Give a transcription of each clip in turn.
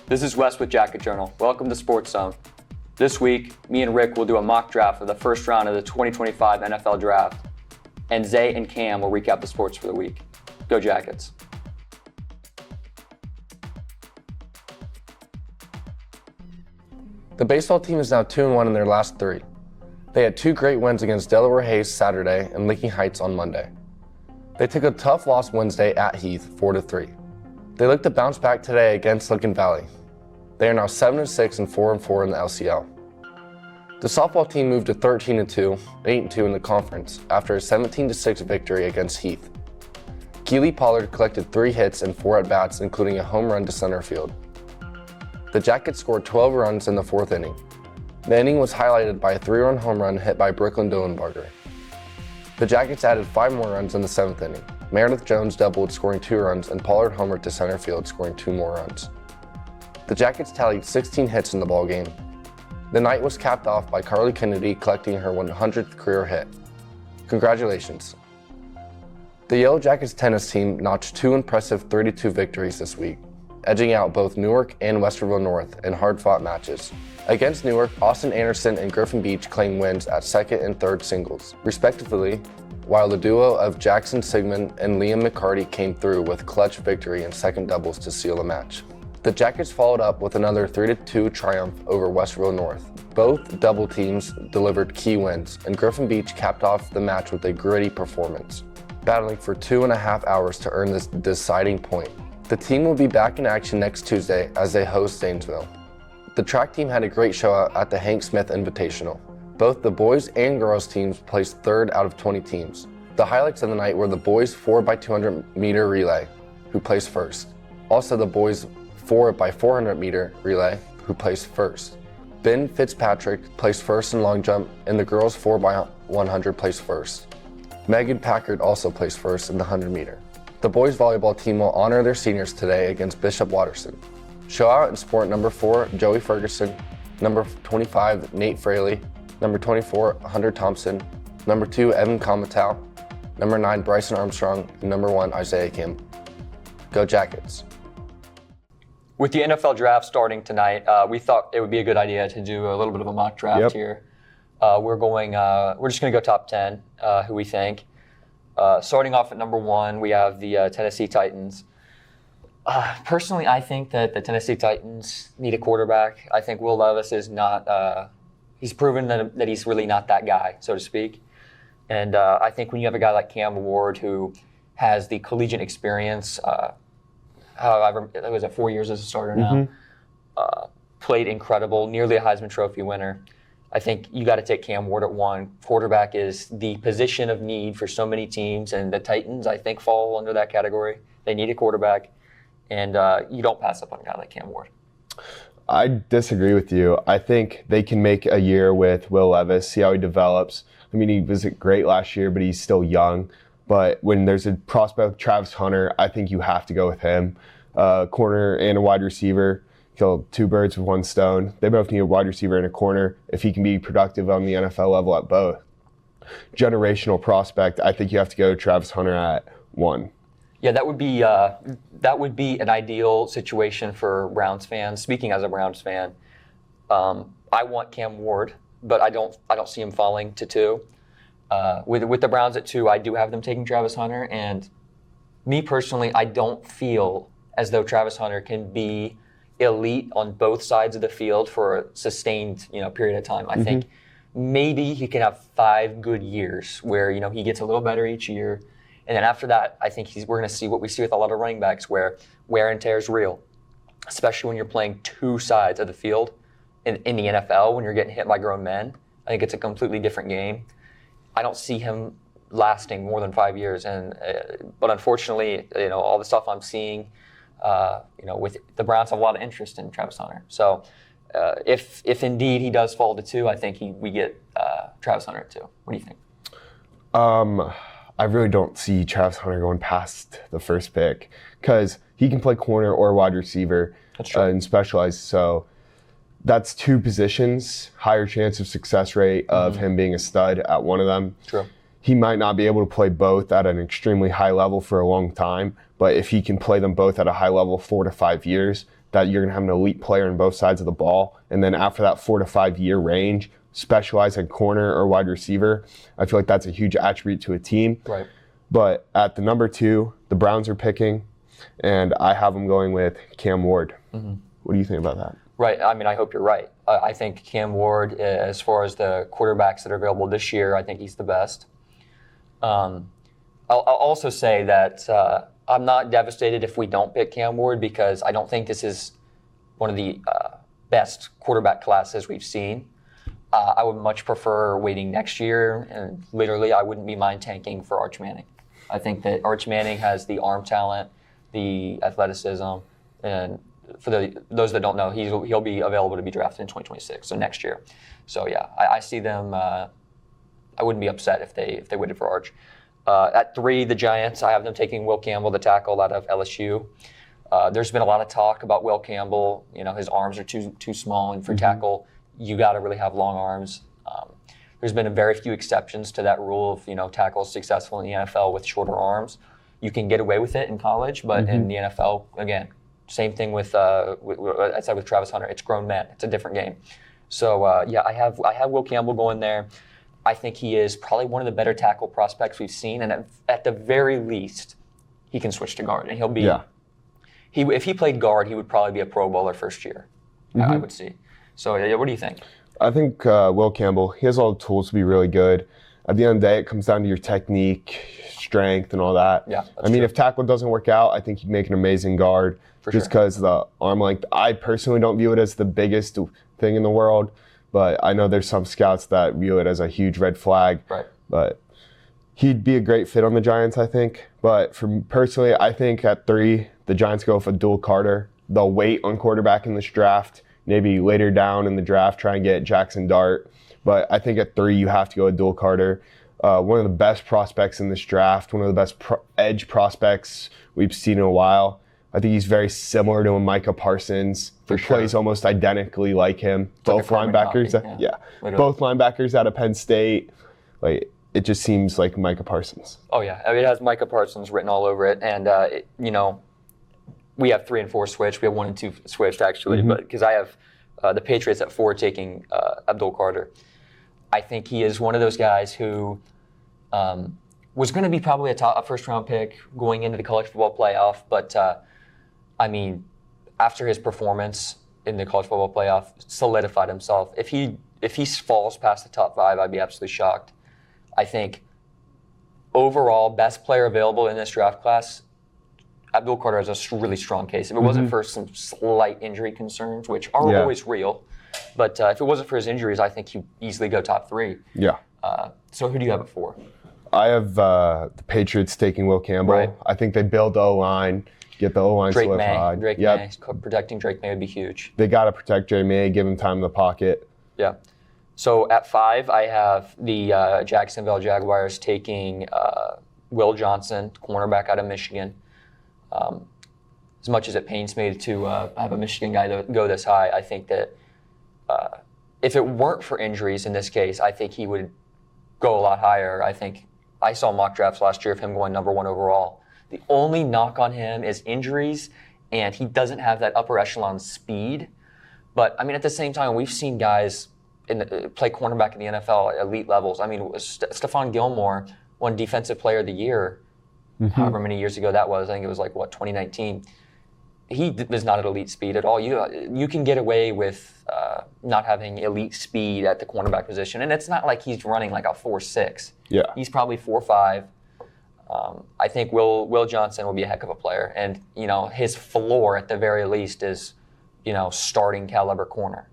This is Wes with Jacket Journal. Welcome to Sports Zone. This week, me and Rick will do a mock draft of the first round of the 2025 NFL Draft, and Zay and Cam will recap the sports for the week. Go Jackets. The baseball team is now 2-1 in their last 3. They had 2 great wins against Delaware Hayes Saturday and Licking Heights on Monday. They took a tough loss Wednesday at Heath, 4-3. They look to bounce back today against Lincoln Valley. They are now 7-6 and 4-4 in the LCL. The softball team moved to 13-2, 8-2 in the conference after a 17-6 victory against Heath. Keely Pollard collected 3 hits and 4 at-bats, including a home run to center field. The Jackets scored 12 runs in the 4th inning. The inning was highlighted by a 3-run home run hit by Brooklyn Neighbarger. The Jackets added 5 more runs in the 7th inning. Meredith Jones doubled, scoring 2 runs, and Pollard homered to center field, scoring 2 more runs. The Jackets tallied 16 hits in the ballgame. The night was capped off by Carly Kennedy collecting her 100th career hit. Congratulations. The Yellow Jackets tennis team notched 2 impressive 32 victories this week, edging out both Newark and Westerville North in hard-fought matches. Against Newark, Austin Anderson and Griffin Beach claimed wins at 2nd and 3rd singles, respectively, while the duo of Jackson Sigmund and Liam McCarty came through with clutch victory in 2nd doubles to seal the match. The Jackets followed up with another 3-2 triumph over Westerville North. Both double teams delivered key wins, and Griffin Beach capped off the match with a gritty performance, battling for 2.5 hours to earn this deciding point. The team will be back in action next Tuesday as they host Zanesville. The track team had a great show at the Hank Smith Invitational. Both the boys and girls teams placed 3rd out of 20 teams. The highlights of the night were the boys 4x200 meter relay, who placed 1st. Also the boys 4x400 meter relay, who placed 1st. Ben Fitzpatrick placed 1st in long jump, and the girls 4x100 placed 1st. Megan Packard also placed 1st in the 100 meter. The boys volleyball team will honor their seniors today against Bishop Watterson. Show out in sport number 4, Joey Ferguson, number 25, Nate Fraley, number 24, Hunter Thompson, number 2, Evan Comatau, number 9, Bryson Armstrong, and number 1, Isaiah Kim. Go Jackets. With the NFL Draft starting tonight, we thought it would be a good idea to do a little bit of a mock draft here. We're just going to go top 10, who we think. Starting off at number 1, we have the Tennessee Titans. Personally, I think that the Tennessee Titans need a quarterback. I think Will Levis is not, he's proven that he's really not that guy, so to speak. And I think when you have a guy like Cam Ward who has the collegiate experience, however, it was 4 years as a starter now, played incredible, nearly a Heisman Trophy winner. I think you got to take Cam Ward at 1. Quarterback is the position of need for so many teams, and the Titans, I think, fall under that category. They need a quarterback, and you don't pass up on a guy like Cam Ward. I disagree with you. I think they can make a year with Will Levis, see how he develops. I mean, he was great last year, but he's still young. But when there's a prospect like Travis Hunter, I think you have to go with him. Corner and a wide receiver. Kill 2 birds with 1 stone. They both need a wide receiver and a corner if he can be productive on the NFL level at both. Generational prospect, I think you have to go Travis Hunter at 1. Yeah, that would be an ideal situation for Browns fans. Speaking as a Browns fan, I want Cam Ward, but I don't see him falling to 2. With the Browns at 2, I do have them taking Travis Hunter, and me personally, I don't feel as though Travis Hunter can be elite on both sides of the field for a sustained, period of time. I think maybe he can have 5 good years where, he gets a little better each year. And then after that, I think we're going to see what we see with a lot of running backs where wear and tear is real, especially when you're playing 2 sides of the field in the NFL when you're getting hit by grown men. I think it's a completely different game. I don't see him lasting more than 5 years. But unfortunately, all the stuff I'm seeing, with the Browns have a lot of interest in Travis Hunter. So if indeed he does fall to 2, I think we get Travis Hunter at 2. What do you think? I really don't see Travis Hunter going past the 1st pick because he can play corner or wide receiver and specialize. So that's 2 positions, higher chance of success rate of him being a stud at one of them. True. He might not be able to play both at an extremely high level for a long time, but if he can play them both at a high level 4 to 5 years, that you're going to have an elite player in both sides of the ball. And then after that 4 to 5 year range, specialize at corner or wide receiver. I feel like that's a huge attribute to a team. Right. But at the number 2, the Browns are picking, and I have them going with Cam Ward. Mm-hmm. What do you think about that? Right. I mean, I hope you're right. I think Cam Ward, as far as the quarterbacks that are available this year, I think he's the best. I'll also say that I'm not devastated if we don't pick Cam Ward, because I don't think this is one of the best quarterback classes we've seen. I would much prefer waiting next year, and literally I wouldn't be mind tanking for Arch Manning. I think that Arch Manning has the arm talent, the athleticism, and for those that don't know, he'll be available to be drafted in 2026, so next year. So yeah, I see them. I wouldn't be upset if they waited for Arch. At 3, the Giants, I have them taking Will Campbell, the tackle out of LSU. There's been a lot of talk about Will Campbell. His arms are too small, and for tackle, you got to really have long arms. There's been a very few exceptions to that rule of tackles successful in the NFL with shorter arms. You can get away with it in college, but in the NFL, again, same thing with I said with Travis Hunter. It's grown men. It's a different game. So I have Will Campbell going there. I think he is probably one of the better tackle prospects we've seen, and at the very least, he can switch to guard, and he'll be. Yeah. If he played guard, he would probably be a Pro Bowler first year. I would see. So what do you think? I think Will Campbell, he has all the tools to be really good. At the end of the day, it comes down to your technique, strength, and all that. Yeah, I mean, if tackle doesn't work out, I think he'd make an amazing guard. Just because the arm length, I personally don't view it as the biggest thing in the world, but I know there's some scouts that view it as a huge red flag. Right. But he'd be a great fit on the Giants, I think. But for personally, I think at 3, the Giants go with Abdul Carter. They'll wait on quarterback in this draft. Maybe later down in the draft, try and get Jackson Dart. But I think at 3, you have to go Abdul Carter. One of the best prospects in this draft, one of the best edge prospects we've seen in a while. I think he's very similar to a Micah Parsons. He plays almost identically like him. Both linebackers, both linebackers out of Penn State. Like, it just seems like Micah Parsons. Oh yeah, I mean, it has Micah Parsons written all over it, and we have 3 and 4 switched. We have 1 and 2 switched actually, but because I have the Patriots at 4 taking Abdul Carter. I think he is one of those guys who was going to be probably a first-round pick going into the college football playoff, but I mean, after his performance in the college football playoff, solidified himself. If he falls past the top 5, I'd be absolutely shocked. I think overall, best player available in this draft class, Abdul Carter has a really strong case. If it wasn't for some slight injury concerns, which are always real, but if it wasn't for his injuries, I think he'd easily go top 3. Yeah. So who do you have it for? I have the Patriots taking Will Campbell. Right. I think they build the O-line, get the O-line solidified. Drake May. Protecting Drake May would be huge. They got to protect Drake May, give him time in the pocket. Yeah. So at 5, I have the Jacksonville Jaguars taking Will Johnson, cornerback out of Michigan. As much as it pains me to have a Michigan guy go this high, I think that if it weren't for injuries in this case, I think he would go a lot higher. I think I saw mock drafts last year of him going number 1 overall. The only knock on him is injuries, and he doesn't have that upper echelon speed. But, I mean, at the same time, we've seen guys play cornerback in the NFL at elite levels. I mean, Stephon Gilmore won Defensive Player of the Year however many years ago that was. I think it was 2019. He was not at elite speed at all. You can get away with not having elite speed at the cornerback position, and it's not like he's running like a 4.6. Yeah, he's probably 4.5. I think Will Johnson will be a heck of a player, and his floor at the very least is starting caliber corner.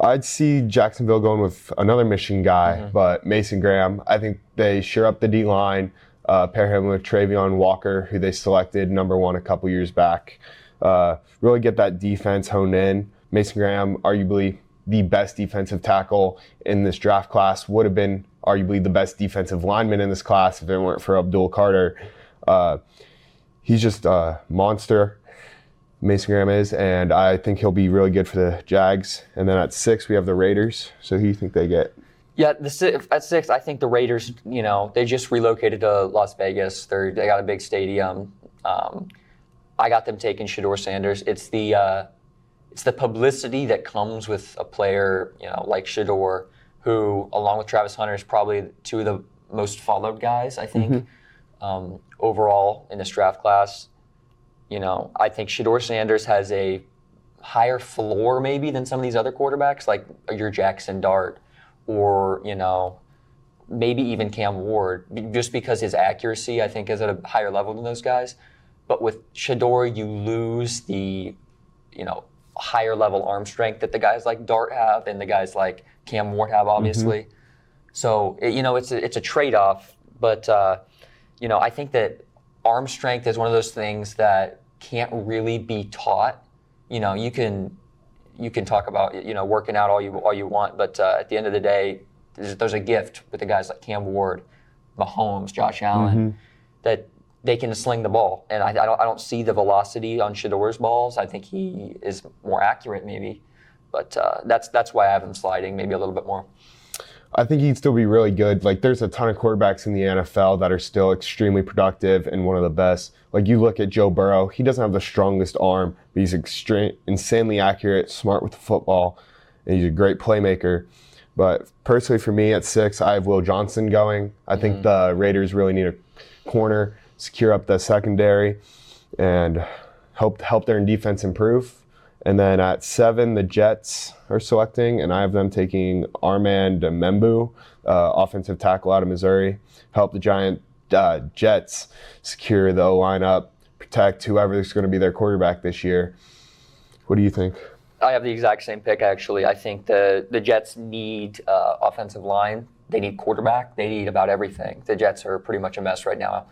I'd see Jacksonville going with another Michigan guy, but Mason Graham. I think they shore up the D-line, pair him with Travion Walker, who they selected number 1 a couple years back. Really get that defense honed in. Mason Graham, arguably the best defensive tackle in this draft class, would have been arguably the best defensive lineman in this class if it weren't for Abdul Carter. He's just a monster. Mason Graham is, and I think he'll be really good for the Jags. And then at 6, we have the Raiders. So who do you think they get? Yeah, at 6, I think the Raiders, they just relocated to Las Vegas. They got a big stadium. I got them taking Shedeur Sanders. It's the publicity that comes with a player, like Shedeur, who, along with Travis Hunter, is probably two of the most followed guys, I think, overall in this draft class. I think Shedeur Sanders has a higher floor maybe than some of these other quarterbacks, like your Jackson Dart or, maybe even Cam Ward, just because his accuracy, I think, is at a higher level than those guys. But with Shedeur, you lose the, higher level arm strength that the guys like Dart have and the guys like Cam Ward have, obviously. So, it's a trade-off. But, I think that arm strength is one of those things that can't really be taught. You can talk about, working out all you want, but at the end of the day, there's a gift with the guys like Cam Ward, Mahomes, Josh Allen, that they can sling the ball. And I don't see the velocity on Shedeur's balls. I think he is more accurate maybe, but that's why I have him sliding maybe a little bit more. I think he'd still be really good. Like, there's a ton of quarterbacks in the NFL that are still extremely productive and one of the best. Like, you look at Joe Burrow, he doesn't have the strongest arm, but he's insanely accurate, smart with the football, and he's a great playmaker. But personally for me at 6, I have Will Johnson going. I think the Raiders really need a corner, secure up the secondary, and help their defense improve. And then at 7, the Jets are selecting, and I have them taking Armand Membu, offensive tackle out of Missouri. Help the Jets secure the O-line up, protect whoever is going to be their quarterback this year. What do you think? I have the exact same pick, actually. I think the Jets need offensive line. They need quarterback. They need about everything. The Jets are pretty much a mess right now.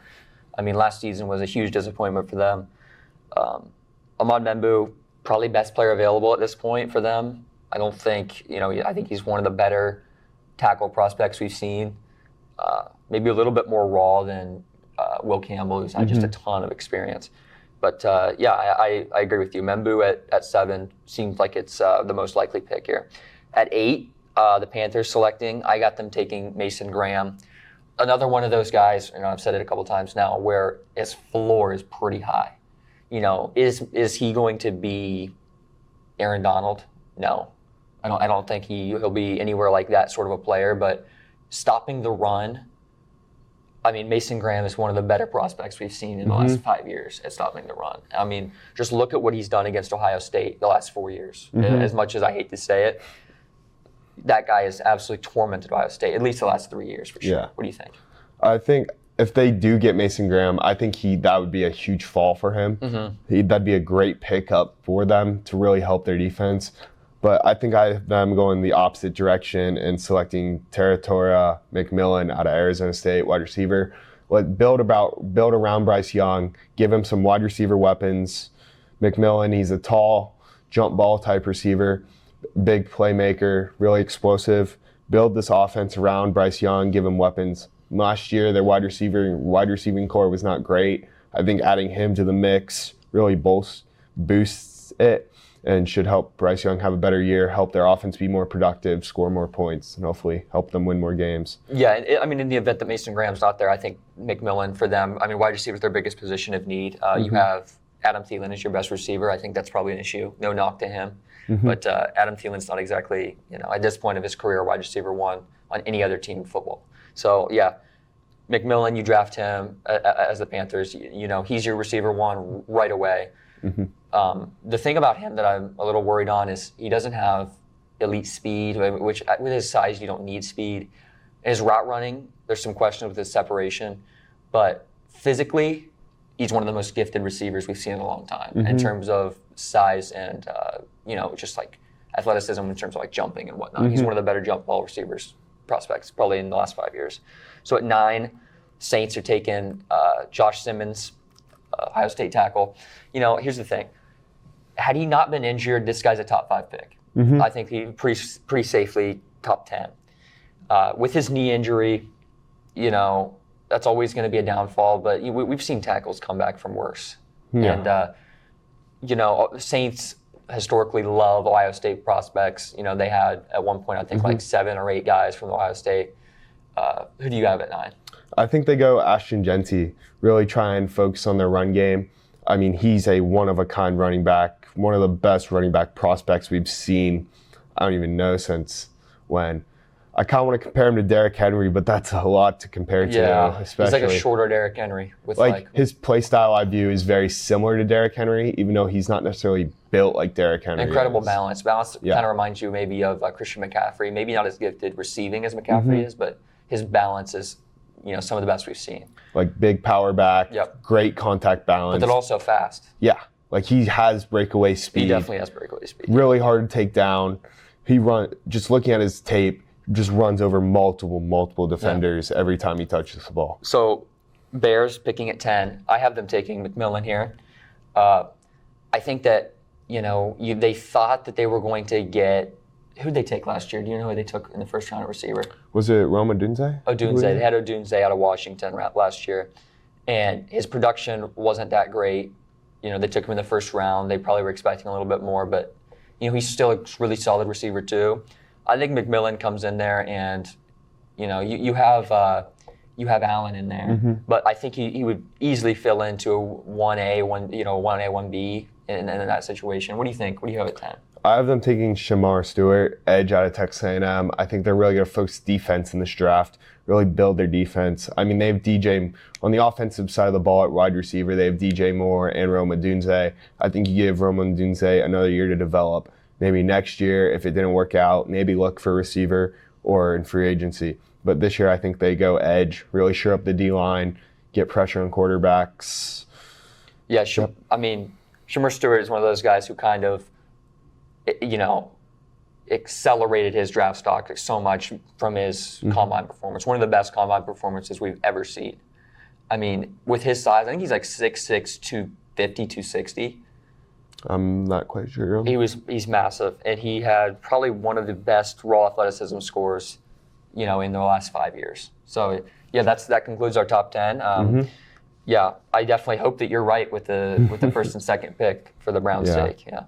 I mean, last season was a huge disappointment for them. Ahmad Membu, probably best player available at this point for them. I don't think, I think he's one of the better tackle prospects we've seen. Maybe a little bit more raw than Will Campbell, who's had just a ton of experience. But I agree with you. Membu at 7 seems like it's the most likely pick here. At 8, the Panthers selecting. I got them taking Mason Graham. Another one of those guys, I've said it a couple times now, where his floor is pretty high. Is he going to be Aaron Donald? No. I don't think he'll be anywhere like that sort of a player, but stopping the run, I mean, Mason Graham is one of the better prospects we've seen in the last 5 years at stopping the run. I mean, just look at what he's done against Ohio State the last 4 years. As much as I hate to say it, that guy has absolutely tormented Ohio State, at least the last 3 years for sure. Yeah. What do you think? I think if they do get Mason Graham, I think that would be a huge fall for him. That'd be a great pickup for them to really help their defense. But I think I have them going the opposite direction and selecting Territora McMillan out of Arizona State, wide receiver. Build around Bryce Young, give him some wide receiver weapons. McMillan, he's a tall jump ball type receiver, big playmaker, really explosive. Build this offense around Bryce Young, give him weapons. Last year, their wide receiving core was not great. I think adding him to the mix really boosts it and should help Bryce Young have a better year, help their offense be more productive, score more points, and hopefully help them win more games. Yeah, in the event that Mason Graham's not there, I think McMillan for them, wide receiver is their biggest position of need. You have Adam Thielen as your best receiver. I think that's probably an issue. No knock to him. But Adam Thielen's not exactly, at this point of his career, wide receiver 1 on any other team in football. So, yeah, McMillan, you draft him as the Panthers. He's your receiver 1 right away. The thing about him that I'm a little worried on is he doesn't have elite speed, which with his size, you don't need speed. His route running, there's some questions with his separation. But physically, he's one of the most gifted receivers we've seen in a long time in terms of size and, just like athleticism in terms of like jumping and whatnot. He's one of the better jump ball receivers prospects probably in the last 5 years. So at 9, Saints are taking Josh Simmons, Ohio State tackle. Here's the thing. Had he not been injured, this guy's a top 5 pick. I think he pretty safely top 10. With his knee injury, that's always going to be a downfall, but we've seen tackles come back from worse. Yeah. And, Saints historically love Ohio State prospects. They had at one point, I think, like 7 or 8 guys from Ohio State. Who do you have at 9? I think they go Ashton Genty, really try and focus on their run game. I mean, he's a one-of-a-kind running back, one of the best running back prospects we've seen, I don't even know since when. I kind of want to compare him to Derrick Henry, but that's a lot to compare to, especially. He's like a shorter Derrick Henry. With his play style, I view, is very similar to Derrick Henry, even though he's not necessarily built like Derrick Henry. Incredible balance. Balance kind of reminds you maybe of Christian McCaffrey. Maybe not as gifted receiving as McCaffrey is, but his balance is, some of the best we've seen. Like big power back, great contact balance. But then also fast. Yeah, like he has breakaway speed. He definitely has breakaway speed. Really hard to take down. Just looking at his tape, just runs over multiple defenders every time he touches the ball. So Bears picking at 10. I have them taking McMillan here. I think that, they thought that they were going to get, who'd they take last year? Do you know who they took in the first round at receiver? Was it Rome Odunze? Odunze. They had Odunze out of Washington last year. And his production wasn't that great. They took him in the first round. They probably were expecting a little bit more, but he's still a really solid receiver too. I think McMillan comes in there, and you have Allen in there, but I think he would easily fill into a 1A, 1B in that situation. What do you think? What do you have at 10? I have them taking Shamar Stewart, edge out of Texas A&M. I think they're really going to focus defense in this draft, really build their defense. I mean, they have DJ on the offensive side of the ball at wide receiver. They have DJ Moore and Rome Odunze. I think you give Rome Odunze another year to develop. Maybe next year, if it didn't work out, maybe look for receiver or in free agency. But this year, I think they go edge, really shore up the D-line, get pressure on quarterbacks. Yeah, Shamar Stewart is one of those guys who kind of, accelerated his draft stock so much from his combine performance. One of the best combine performances we've ever seen. I mean, with his size, I think he's like 6'6", 250, 260. I'm not quite sure. He's massive, and he had probably one of the best raw athleticism scores, in the last 5 years. So that concludes our top 10. Yeah, I definitely hope that you're right with the first and second pick for the Browns' sake. Yeah.